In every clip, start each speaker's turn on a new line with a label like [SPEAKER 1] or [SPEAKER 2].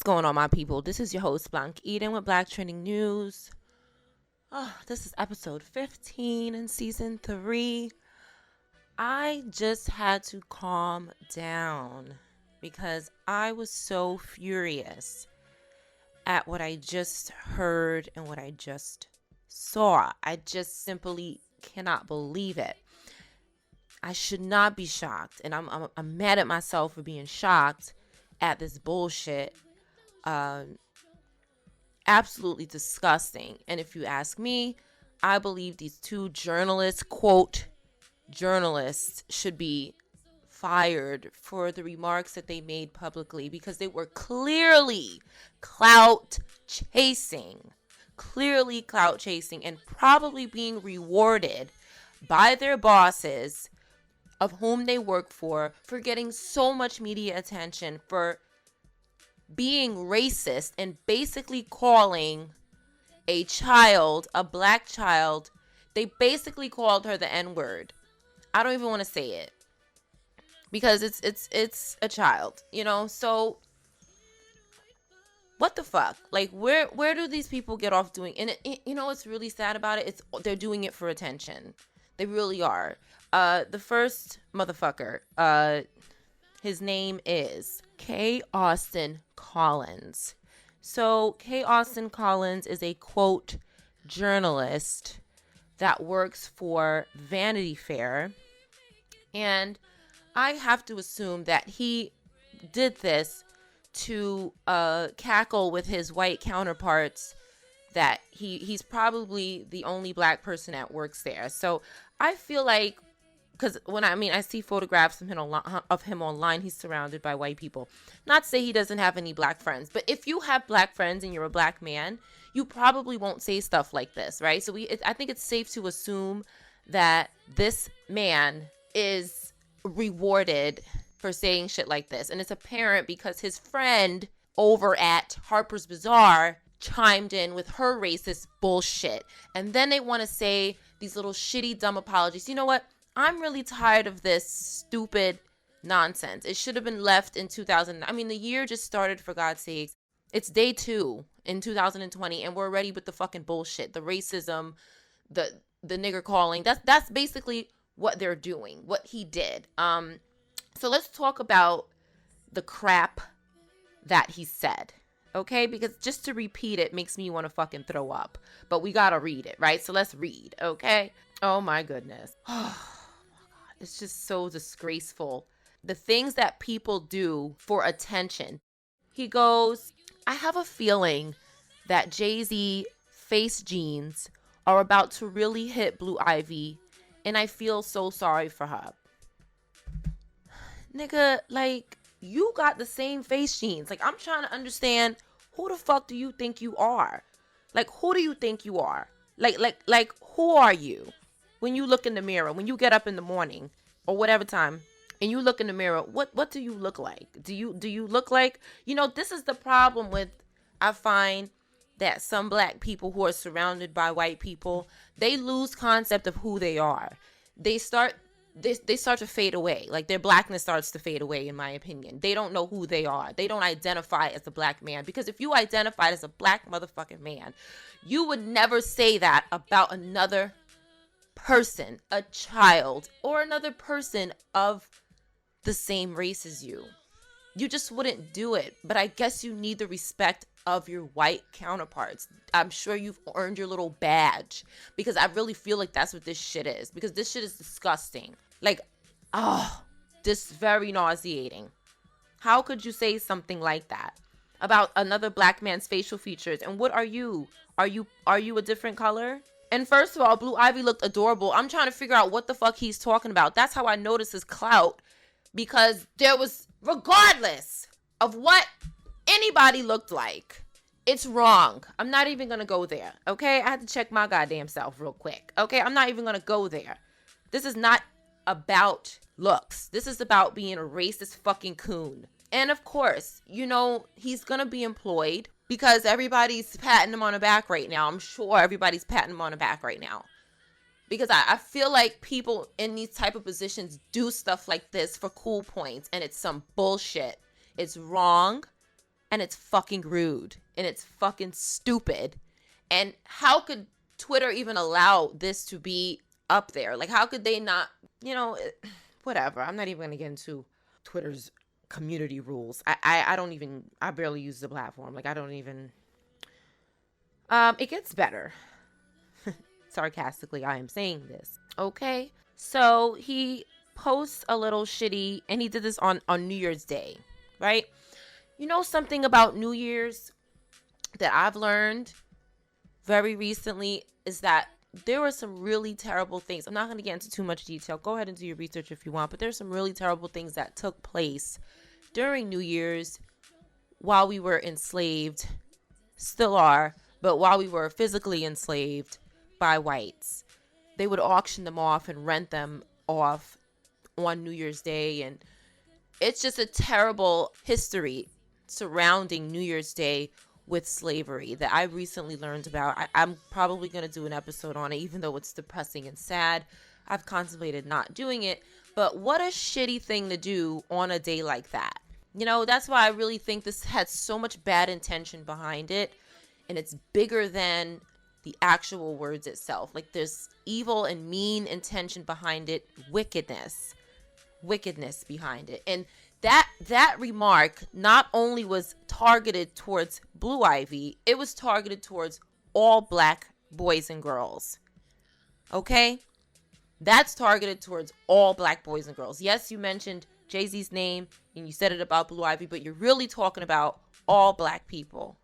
[SPEAKER 1] What's going on, my people? This is your host, Blanche Eden with Black Trending News. This is episode 15 in season 3. I just had to calm down because I was so furious at what I just heard and what I just saw. I just simply cannot believe it. I should not be shocked, and I'm mad at myself for being shocked at this bullshit. Absolutely disgusting. And if you ask me, I believe these two journalists, quote, journalists, should be fired for the remarks that they made publicly because they were clearly clout chasing and probably being rewarded by their bosses of whom they work for getting so much media attention, for being racist and basically calling a child, a black child, they basically called her the N-word. I don't even want to say it because it's a child, you know? So what the fuck? Like, where do these people get off doing? And you know what's really sad about it? They're doing it for attention. They really are. The first motherfucker, his name is K. Austin Collins. So K. Austin Collins is a, quote, journalist that works for Vanity Fair. And I have to assume that he did this to cackle with his white counterparts, that he's probably the only black person that works there. So I feel like, because I see photographs of him online, he's surrounded by white people. Not to say he doesn't have any black friends, but if you have black friends and you're a black man, you probably won't say stuff like this, right? So I think it's safe to assume that this man is rewarded for saying shit like this. And it's apparent because his friend over at Harper's Bazaar chimed in with her racist bullshit. And then they want to say these little shitty, dumb apologies. You know what? I'm really tired of this stupid nonsense. It should have been left in 2000. I mean, the year just started, for God's sakes. It's day 2 in 2020, and we're already with the fucking bullshit, the racism, the nigger calling. That's basically what they're doing, what he did. So let's talk about the crap that he said, okay? Because just to repeat it makes me want to fucking throw up. But we gotta read it, right? So let's read, okay? Oh my goodness. It's just so disgraceful. The things that people do for attention. He goes, I have a feeling that Jay-Z face jeans are about to really hit Blue Ivy, and I feel so sorry for her. Nigga, like, you got the same face jeans. Like, I'm trying to understand, who the fuck do you think you are? Like, who do you think you are? Like, who are you? When you look in the mirror, when you get up in the morning or whatever time and you look in the mirror, what do you look like? Do you look like, you know, this is the problem with, I find that some black people who are surrounded by white people, they lose concept of who they are. They start to fade away. Like, their blackness starts to fade away, in my opinion. They don't know who they are. They don't identify as a black man. Because if you identified as a black motherfucking man, you would never say that about another person, a child, or another person of the same race as you. You just wouldn't do it. But I guess you need the respect of your white counterparts. I'm sure you've earned your little badge, because I really feel like that's what this shit is, because this shit is disgusting. Like, this very nauseating. How could you say something like that about another black man's facial features? And what are you? Are you a different color? And first of all, Blue Ivy looked adorable. I'm trying to figure out what the fuck he's talking about. That's how I noticed his clout, because there was, regardless of what anybody looked like, it's wrong. I'm not even gonna go there, okay? I had to check my goddamn self real quick, okay? I'm not even gonna go there. This is not about looks. This is about being a racist fucking coon. And of course, you know, he's gonna be employed because everybody's patting him on the back right now. I'm sure everybody's patting him on the back right now. Because I feel like people in these type of positions do stuff like this for cool points, and it's some bullshit. It's wrong. And it's fucking rude. And it's fucking stupid. And how could Twitter even allow this to be up there? Like, how could they not, whatever. I'm not even going to get into Twitter's community rules. I barely use the platform. Like, I don't even, it gets better. Sarcastically, I am saying this. Okay. So he posts a little shitty, and he did this on New Year's Day, right? You know something about New Year's that I've learned very recently is that there were some really terrible things. I'm not going to get into too much detail. Go ahead and do your research if you want. But there's some really terrible things that took place during New Year's while we were enslaved, still are, but while we were physically enslaved by whites. They would auction them off and rent them off on New Year's Day. And it's just a terrible history surrounding New Year's Day with slavery that I recently learned about. I'm probably going to do an episode on it, even though it's depressing and sad. I've contemplated not doing it, but what a shitty thing to do on a day like that. That's why I really think this had so much bad intention behind it, and it's bigger than the actual words itself. Like, there's evil and mean intention behind it, wickedness behind it. And that remark not only was targeted towards Blue Ivy, it was targeted towards all black boys and girls. Okay? That's targeted towards all black boys and girls. Yes, you mentioned Jay-Z's name and you said it about Blue Ivy, but you're really talking about all black people,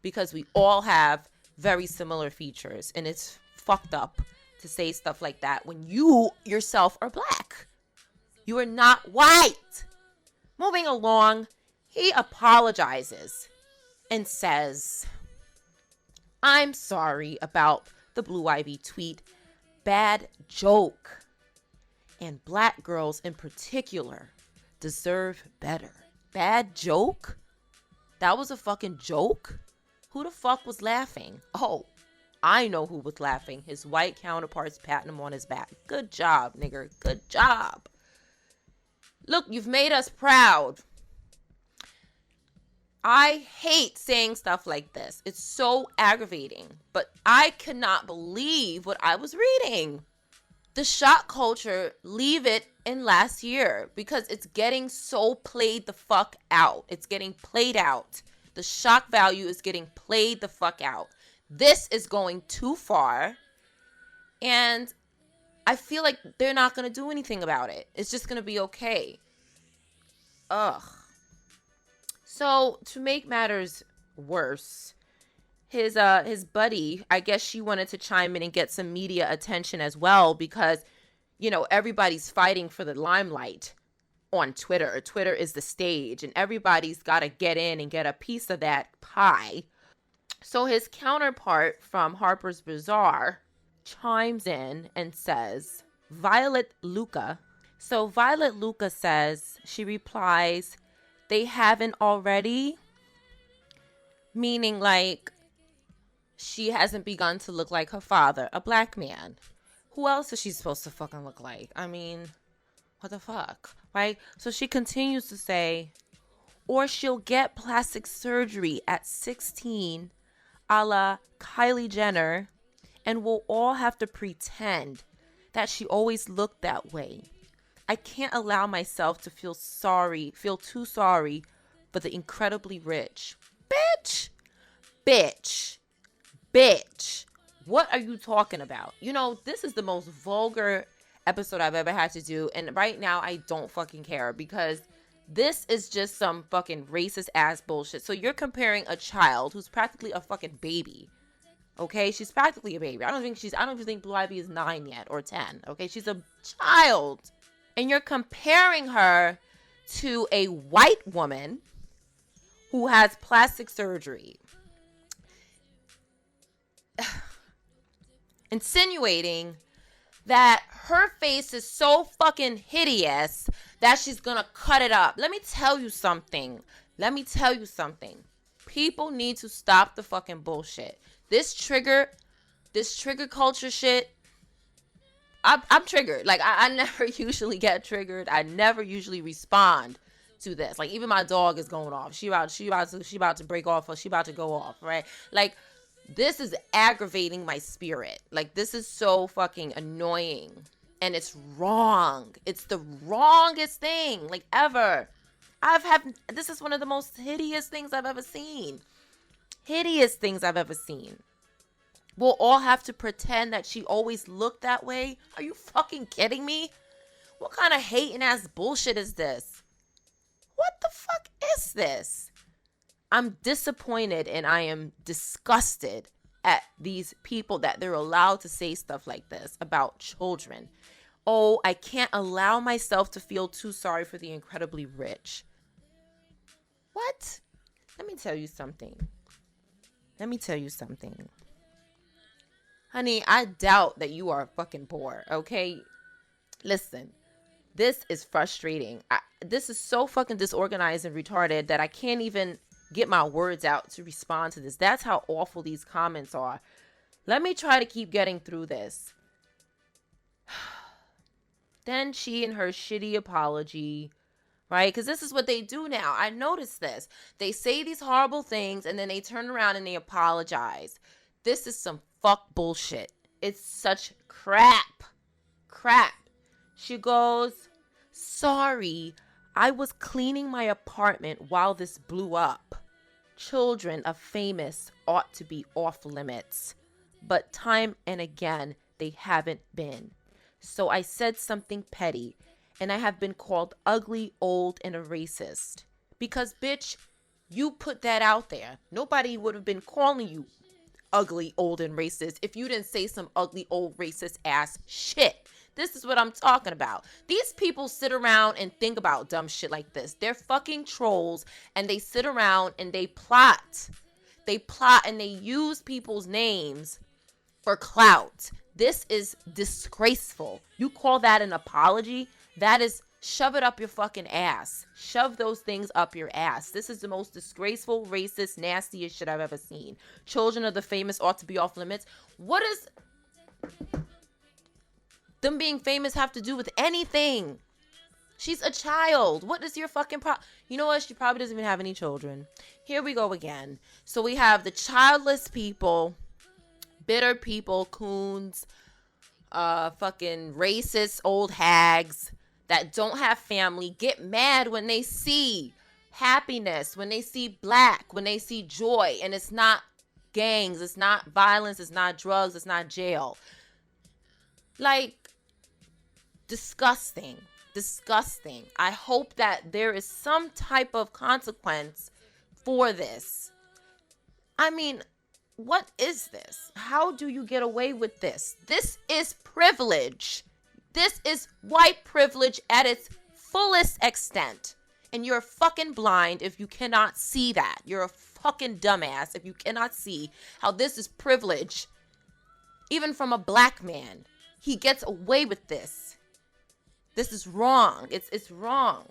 [SPEAKER 1] because we all have very similar features, and it's fucked up to say stuff like that when you yourself are black. You are not white. Moving along, he apologizes and says, "I'm sorry about the Blue Ivy tweet. Bad joke. And black girls in particular deserve better." Bad joke? That was a fucking joke? Who the fuck was laughing? Oh, I know who was laughing. His white counterparts patting him on his back. Good job, nigger. Good job. Look, you've made us proud. I hate saying stuff like this. It's so aggravating. But I cannot believe what I was reading. The shock culture, leave it in last year, because it's getting so played the fuck out. It's getting played out. The shock value is getting played the fuck out. This is going too far. And I feel like they're not going to do anything about it. It's just going to be okay. Ugh. So, to make matters worse, his buddy, I guess she wanted to chime in and get some media attention as well, because, everybody's fighting for the limelight on Twitter. Twitter is the stage, and everybody's got to get in and get a piece of that pie. So his counterpart from Harper's Bazaar chimes in and says, Violet Lucca. So Violet Lucca says, she replies, "They haven't already?" Meaning, like, she hasn't begun to look like her father, a black man. Who else is she supposed to fucking look like? I mean, what the fuck, right? So she continues to say, "Or she'll get plastic surgery at 16, a la Kylie Jenner, and we'll all have to pretend that she always looked that way. I can't allow myself to feel too sorry for the incredibly rich." Bitch. What are you talking about? This is the most vulgar episode I've ever had to do. And right now, I don't fucking care, because this is just some fucking racist ass bullshit. So you're comparing a child who's practically a fucking baby. Okay? She's practically a baby. I don't even think Blue Ivy is 9 yet or 10. Okay? She's a child. And you're comparing her to a white woman who has plastic surgery. Insinuating that her face is so fucking hideous that she's gonna cut it up. Let me tell you something. People need to stop the fucking bullshit. This trigger culture shit, I'm triggered. Like, I never usually get triggered. I never usually respond to this. Like, even my dog is going off. She about to break off, or she about to go off, right? Like, this is aggravating my spirit. Like, this is so fucking annoying. And it's wrong. It's the wrongest thing, like, ever. This is one of the most hideous things I've ever seen. Hideous things I've ever seen. We'll all have to pretend that she always looked that way? Are you fucking kidding me? What kind of hating ass bullshit is this? What the fuck is this? I'm disappointed and I am disgusted at these people that they're allowed to say stuff like this about children. Oh, I can't allow myself to feel too sorry for the incredibly rich. What? Let me tell you something. Honey, I doubt that you are fucking poor, okay? Listen, this is frustrating. This is so fucking disorganized and retarded that I can't even get my words out to respond to this. That's how awful these comments are. Let me try to keep getting through this. Then she and her shitty apology, right? Because this is what they do now. I noticed this. They say these horrible things and then they turn around and they apologize. This is some fuck bullshit. It's such crap. She goes, sorry, I was cleaning my apartment while this blew up. Children of famous ought to be off limits, but time and again, they haven't been. So I said something petty, and I have been called ugly, old, and a racist. Because, bitch, you put that out there. Nobody would have been calling you ugly, old, and racist if you didn't say some ugly, old, racist ass shit. This is what I'm talking about. These people sit around and think about dumb shit like this. They're fucking trolls, and they sit around and they plot. They plot and they use people's names for clout. This is disgraceful. You call that an apology? That is, shove it up your fucking ass. Shove those things up your ass. This is the most disgraceful, racist, nastiest shit I've ever seen. Children of the famous ought to be off limits. What does them being famous have to do with anything? She's a child. What is your fucking problem? You know what? She probably doesn't even have any children. Here we go again. So we have the childless people, bitter people, coons, fucking racist old hags that don't have family, get mad when they see happiness, when they see black, when they see joy, and it's not gangs, it's not violence, it's not drugs, it's not jail. Like, disgusting. I hope that there is some type of consequence for this. I mean, what is this? How do you get away with this? This is privilege. This is white privilege at its fullest extent. And you're fucking blind if you cannot see that. You're a fucking dumbass if you cannot see how this is privilege. Even from a black man. He gets away with this. This is wrong. It's wrong.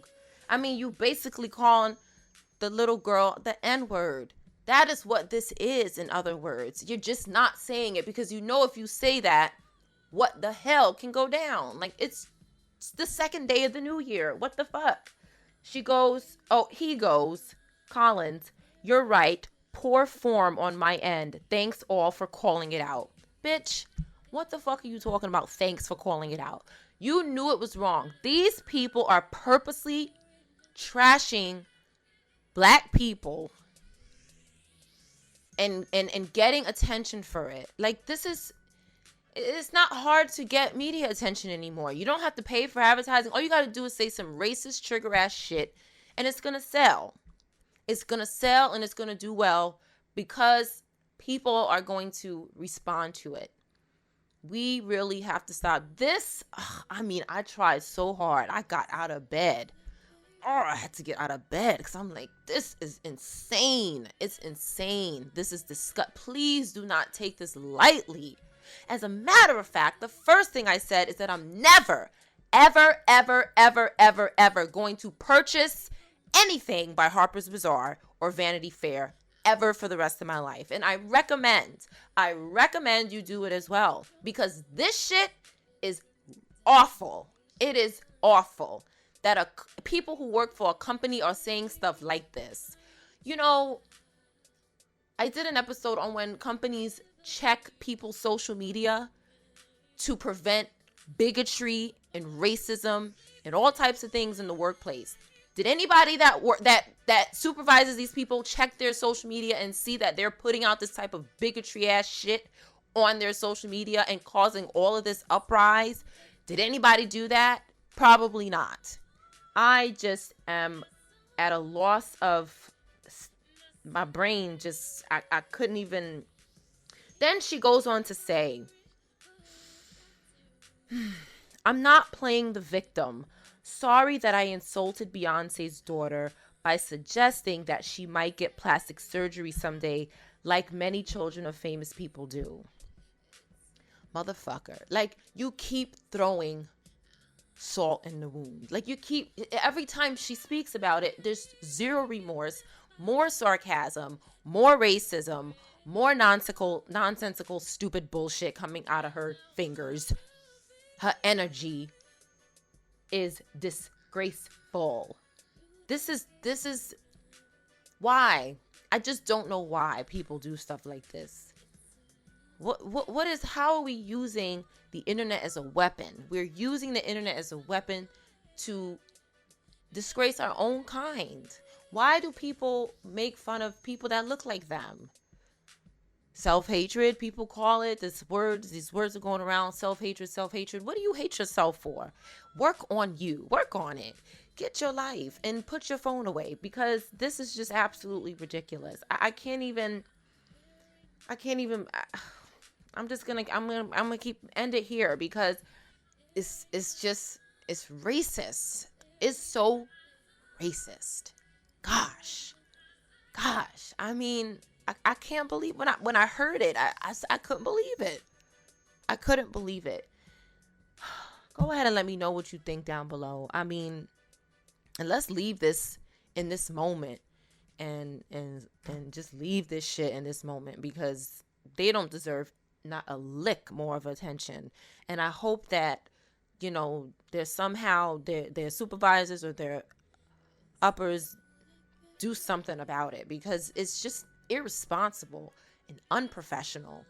[SPEAKER 1] I mean, you basically calling the little girl the N-word. That is what this is, in other words. You're just not saying it because you know if you say that, what the hell can go down? Like, it's the second day of the new year. What the fuck? He goes, Collins, you're right. Poor form on my end. Thanks all for calling it out. Bitch, what the fuck are you talking about? Thanks for calling it out. You knew it was wrong. These people are purposely trashing black people and getting attention for it. Like, it's not hard to get media attention anymore. You don't have to pay for advertising. All you got to do is say some racist trigger ass shit and it's going to sell. It's going to sell and it's going to do well because people are going to respond to it. We really have to stop this. I tried so hard. I got out of bed. I had to get out of bed because I'm like, this is insane. It's insane. This is disgusting. Please do not take this lightly. As a matter of fact, the first thing I said is that I'm never, ever, ever, ever, ever, ever going to purchase anything by Harper's Bazaar or Vanity Fair ever for the rest of my life. And I recommend you do it as well because this shit is awful. It is awful. that people who work for a company are saying stuff like this. You know, I did an episode on when companies check people's social media to prevent bigotry and racism and all types of things in the workplace. Did anybody that supervises these people check their social media and see that they're putting out this type of bigotry ass shit on their social media and causing all of this uprise? Did anybody do that? Probably not. I just am at a loss of my brain. Just I couldn't even. Then she goes on to say, I'm not playing the victim. Sorry that I insulted Beyonce's daughter by suggesting that she might get plastic surgery someday, like many children of famous people do. Motherfucker. Like, you keep throwing salt in the wound. Like, you keep, every time she speaks about it, there's zero remorse, more sarcasm, more racism, more nonsensical, stupid bullshit coming out of her fingers. Her energy is disgraceful. This is why. I just don't know why people do stuff like this. What is, how are we using the internet as a weapon? We're using the internet as a weapon to disgrace our own kind. Why do people make fun of people that look like them? Self-hatred, people call it. These words are going around. Self-hatred. What do you hate yourself for? Work on you. Work on it. Get your life and put your phone away, because this is just absolutely ridiculous. I'm gonna end it here, because it's racist. It's so racist. Gosh. I mean, I can't believe when I heard it. I couldn't believe it. I couldn't believe it. Go ahead and let me know what you think down below. I mean, and let's leave this in this moment, and just leave this shit in this moment, because they don't deserve not a lick more of attention. And I hope that, you know, there's somehow their supervisors or their uppers do something about it, because it's just irresponsible and unprofessional.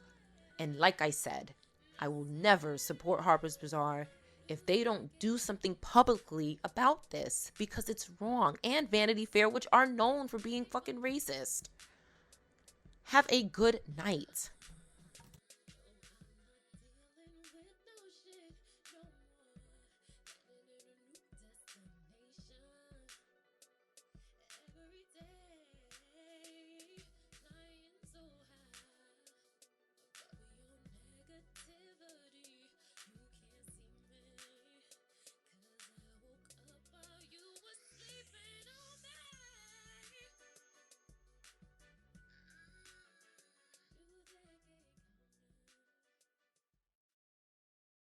[SPEAKER 1] And like I said, I will never support Harper's Bazaar if they don't do something publicly about this, because it's wrong. And Vanity Fair, which are known for being fucking racist. Have a good night.